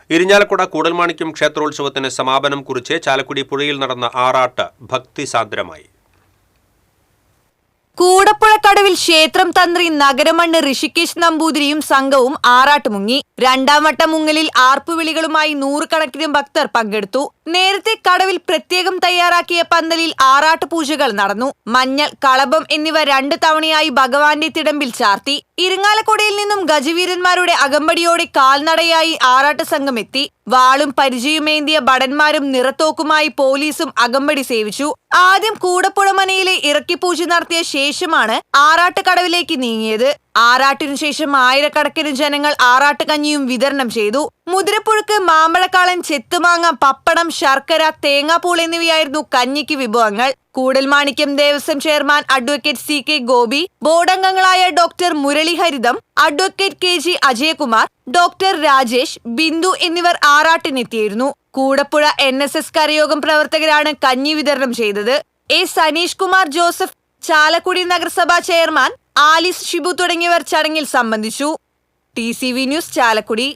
ഇരിഞ്ഞാലക്കുട കൂടൽമാണിക്യം ക്ഷേത്രോത്സവത്തിന് സമാപനം കുറിച്ച് ചാലക്കുടി പുഴയിൽ നടന്ന ആറാട്ട് ഭക്തിസാന്ദ്രമായി. കൂടപ്പുഴക്കടവിൽ ക്ഷേത്രം തന്ത്രി നഗരമണ്ണ് ഋഷികേശ് നമ്പൂതിരിയും സംഘവും ആറാട്ട് മുങ്ങി. രണ്ടാം വട്ട മുങ്ങലിൽ ആർപ്പുവിളികളുമായി നൂറുകണക്കിന് ഭക്തർ പങ്കെടുത്തു. നേരത്തെ കടവിൽ പ്രത്യേകം തയ്യാറാക്കിയ പന്തലിൽ ആറാട്ട് പൂജകൾ നടന്നു. മഞ്ഞൾ, കളഭം എന്നിവ 2 തവണയായി ഭഗവാന്റെ തിടമ്പിൽ ചാർത്തി. ഇരിങ്ങാലക്കുടയിൽ നിന്നും ഗജവീരന്മാരുടെ അകമ്പടിയോടെ കാൽനടയായി ആറാട്ട് സംഘം എത്തി. വാളും പരിചയുമേന്തിയ ഭടന്മാരും നിറത്തോക്കുമായി പോലീസും അകമ്പടി സേവിച്ചു. ആദ്യം കൂടപ്പുഴമനയിലെ ഇറക്കിപ്പൂജ നടത്തിയ ശേഷമാണ് ആറാട്ട് കടവിലേക്ക് നീങ്ങിയത്. ആറാട്ടിനു ശേഷം ആയിരക്കണക്കിന് ജനങ്ങൾ ആറാട്ട് കഞ്ഞിയും വിതരണം ചെയ്തു. മുതിരപ്പുഴുക്ക്, മാമ്പഴക്കാളൻ, ചെത്തുമാങ്ങ, പപ്പടം, ശർക്കര, തേങ്ങാപ്പൂൾ എന്നിവയായിരുന്നു കഞ്ഞിക്ക് വിഭവങ്ങൾ. Koodalmanikyam Devaswom chairman advocate CK Gopi, ബോർഡംഗങ്ങളായ doctor Muraliharitham, advocate KG Ajayakumar, doctor Rajesh, Bindu എന്നിവർ ആറാട്ടിനെത്തിയിരുന്നു. കൂടപ്പുഴ NSS കരയോഗം പ്രവർത്തകരാണ് കഞ്ഞി വിതരണം ചെയ്തത്. സനീഷ് കുമാർ ജോസഫ്, ചാലക്കുടി നഗരസഭാ ചെയർമാൻ ആലിസ് ഷിബു തുടങ്ങിയവർ ചടങ്ങിൽ സംബന്ധിച്ചു. TCV news, Chalakudy.